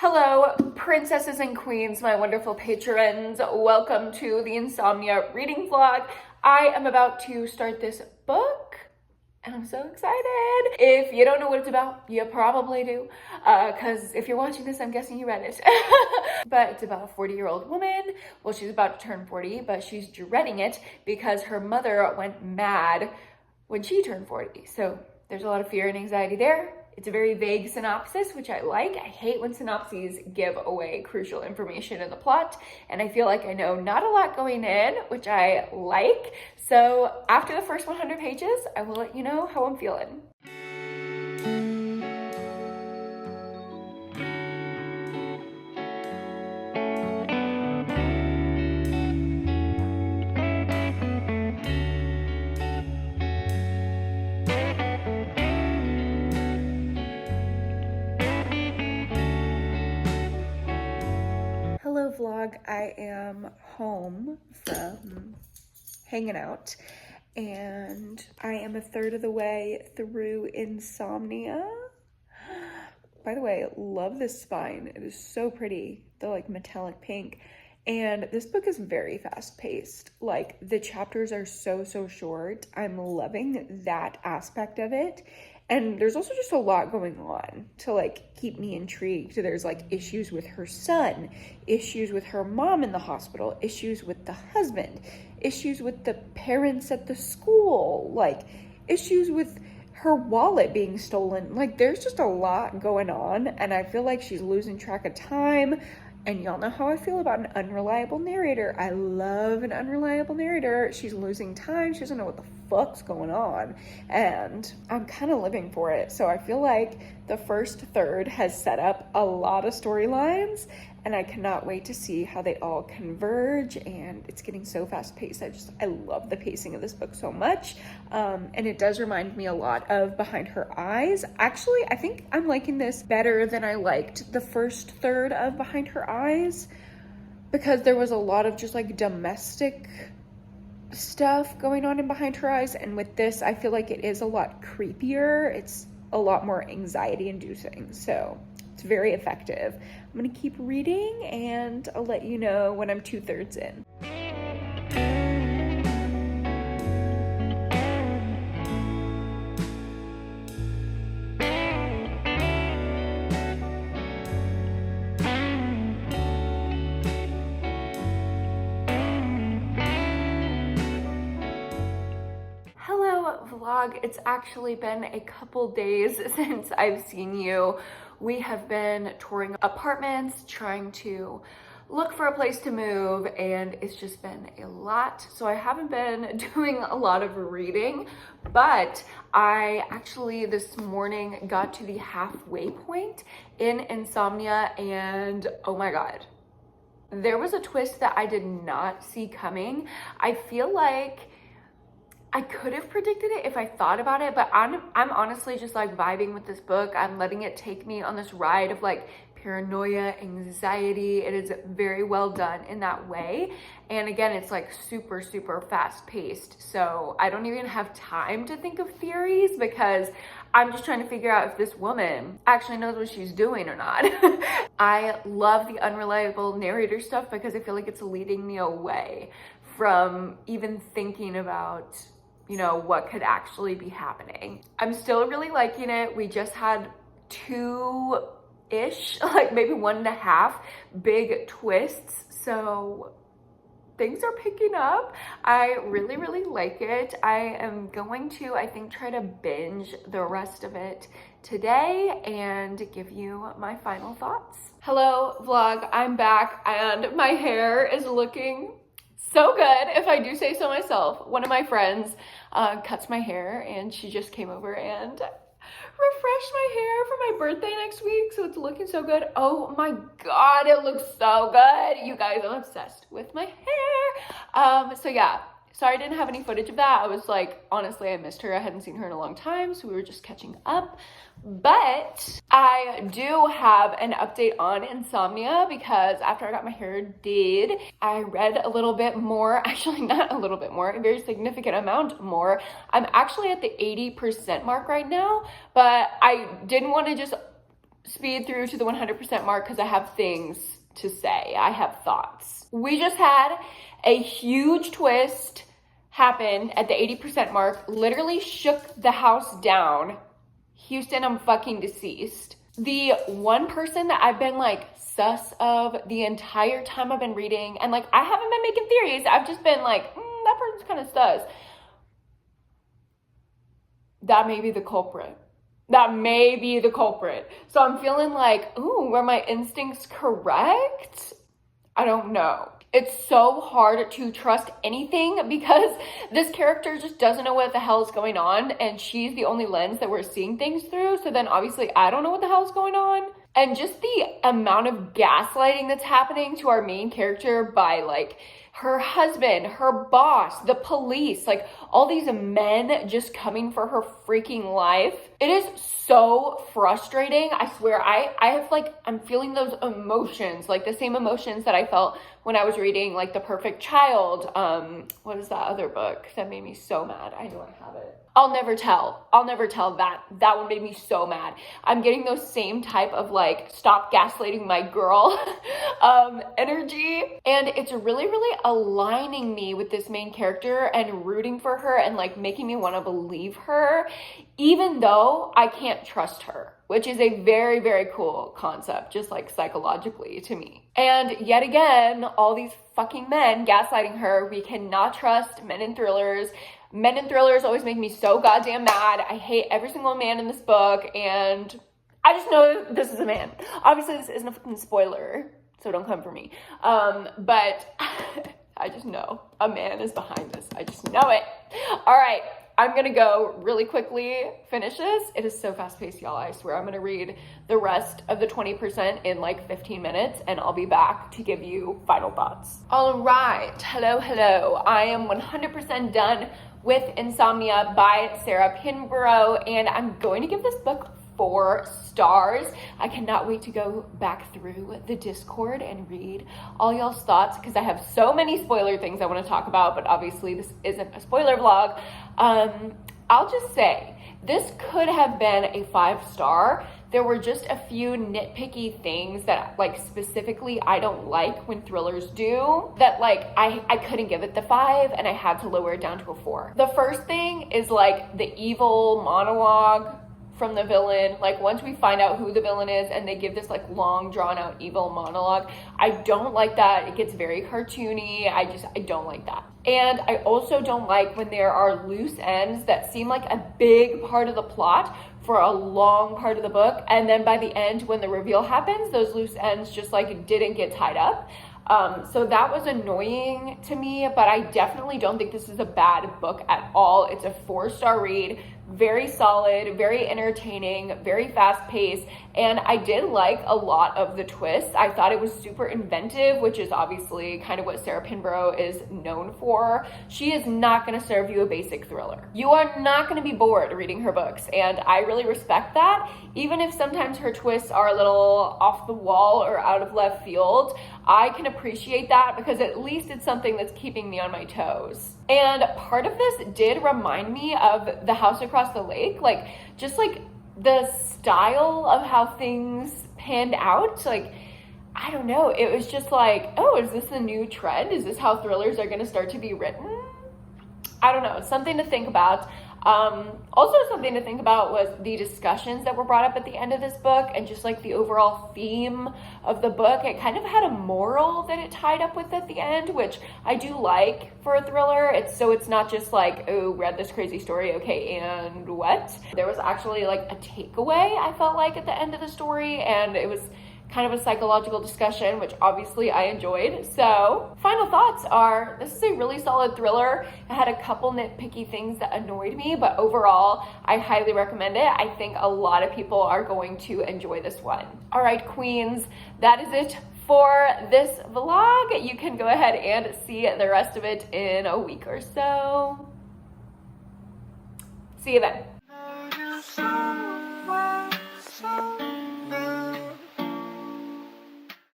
Hello, princesses and queens, my wonderful patrons. Welcome to the Insomnia reading vlog. I am about to start this book and I'm so excited. If you don't know what it's about, you probably do. Because if you're watching this, I'm guessing you read it. But it's about a 40-year-old woman. Well, she's about to turn 40, but she's dreading it because her mother went mad when she turned 40. So there's a lot of fear and anxiety there. It's a very vague synopsis, which I like. I hate when synopses give away crucial information in the plot, and I feel like I know not a lot going in, which I like. So after the first 100 pages, I will let you know how I'm feeling. Hello vlog, I am home from hanging out and I am a third of the way through Insomnia. By the way, love this spine. It is so pretty, the like metallic pink. And this book is very fast paced. Like the chapters are so short. I'm loving that aspect of it. And there's also just a lot going on to like keep me intrigued. There's like issues with her son, issues with her mom in the hospital, issues with the husband, issues with the parents at the school, like issues with her wallet being stolen. Like there's just a lot going on and I feel like she's losing track of time. And y'all know how I feel about an unreliable narrator. I love an unreliable narrator. She's losing time. She doesn't know what the fuck's going on. And I'm kind of living for it. So I feel like the first third has set up a lot of storylines and I cannot wait to see how they all converge, and it's getting so fast paced. I love the pacing of this book so much. And it does remind me a lot of Behind Her Eyes. Actually, I think I'm liking this better than I liked the first third of Behind Her Eyes, because there was a lot of just like domestic stuff going on in Behind Her Eyes, and with this I feel like it is a lot creepier. It's a lot more anxiety inducing, so it's very effective. I'm gonna keep reading and I'll let you know when I'm 2/3 in. Vlog. It's actually been a couple days since I've seen you. We have been touring apartments, trying to look for a place to move, and it's just been a lot. So I haven't been doing a lot of reading, but I actually this morning got to the halfway point in Insomnia, and oh my God, there was a twist that I did not see coming. I feel like I could have predicted it if I thought about it, but I'm honestly just like vibing with this book. I'm letting it take me on this ride of like paranoia, anxiety. It is very well done in that way. And again, it's like super fast paced. So I don't even have time to think of theories because I'm just trying to figure out if this woman actually knows what she's doing or not. I love the unreliable narrator stuff because I feel like it's leading me away from even thinking about, you know, what could actually be happening. I'm still really liking it. We just had 2-ish, like maybe 1.5 big twists. So things are picking up. I really like it. I am going to, I think, try to binge the rest of it today and give you my final thoughts. Hello vlog, I'm back and my hair is looking so good, if I do say so myself. One of my friends cuts my hair and she just came over and refreshed my hair for my birthday next week, so it's looking so good. Oh my God, it looks so good. You guys, I'm obsessed with my hair. So yeah, sorry I didn't have any footage of that. I was like, honestly, I missed her. I hadn't seen her in a long time, so we were just catching up. But I do have an update on Insomnia because after I got my hair did, I read a little bit more, actually not a little bit more, a very significant amount more. I'm actually at the 80% mark right now, but I didn't want to just speed through to the 100% mark because I have things to say. I have thoughts. We just had a huge twist happen at the 80% mark, literally shook the house down. Houston, I'm fucking deceased. The one person that I've been like sus of the entire time I've been reading, and like I haven't been making theories, I've just been like, that person's kind of sus. That may be the culprit. That may be the culprit. So I'm feeling like, ooh, were my instincts correct? I don't know. It's so hard to trust anything because this character just doesn't know what the hell is going on, and she's the only lens that we're seeing things through. So then obviously I don't know what the hell is going on. And just the amount of gaslighting that's happening to our main character by like her husband, her boss, the police, like all these men just coming for her freaking life. It is so frustrating. I swear, I have like, I'm feeling those emotions, like the same emotions that I felt when I was reading like The Perfect Child. What is that other book that made me so mad? I know I have it. I'll never tell. That one made me so mad. I'm getting those same type of like, stop gaslighting my girl energy. And it's really, really aligning me with this main character and rooting for her and like making me want to believe her, even though I can't trust her, which is a very, very cool concept, just like psychologically to me. And yet again, all these fucking men gaslighting her. We cannot trust men in thrillers. Men in thrillers always make me so goddamn mad. I hate every single man in this book, and I just know this is a man. Obviously, this isn't a fucking spoiler, so don't come for me. But I just know a man is behind this. I just know it. All right, I'm gonna go really quickly finish this. It is so fast-paced, y'all. I swear I'm gonna read the rest of the 20% in like 15 minutes, and I'll be back to give you final thoughts. All right, hello. I am 100% done with Insomnia by Sarah Pinborough, and I'm going to give this book 4 stars. I cannot wait to go back through the Discord and read all y'all's thoughts because I have so many spoiler things I want to talk about, but obviously this isn't a spoiler vlog. I'll just say this could have been a 5-star. There were just a few nitpicky things that like specifically I don't like when thrillers do that like I couldn't give it the 5 and I had to lower it down to a 4. The first thing is like the evil monologue from the villain. Like once we find out who the villain is and they give this like long drawn out evil monologue, I don't like that. It gets very cartoony. I don't like that. And I also don't like when there are loose ends that seem like a big part of the plot for a long part of the book, and then by the end when the reveal happens, those loose ends just like didn't get tied up. So that was annoying to me, but I definitely don't think this is a bad book at all. It's a 4-star read, very solid, very entertaining, very fast paced, and I did like a lot of the twists. I thought it was super inventive, which is obviously kind of what Sarah Pinborough is known for. She is not going to serve you a basic thriller. You are not going to be bored reading her books, and I really respect that. Even if sometimes her twists are a little off the wall or out of left field, I can appreciate that because at least it's something that's keeping me on my toes. And part of this did remind me of The House Across the Lake, like just like the style of how things panned out. Like, I don't know, it was just like, oh, is this a new trend? Is this how thrillers are going to start to be written? I don't know, something to think about. Also something to think about was the discussions that were brought up at the end of this book and just like the overall theme of the book. It kind of had a moral that it tied up with at the end, which I do like for a thriller. It's not just like, oh, read this crazy story, okay, and what? There was actually like a takeaway, I felt like, at the end of the story, and it was kind of a psychological discussion, which obviously I enjoyed. So final thoughts are, this is a really solid thriller. It had a couple nitpicky things that annoyed me, but overall, I highly recommend it. I think a lot of people are going to enjoy this one. All right, queens, that is it for this vlog. You can go ahead and see the rest of it in a week or so. See you then.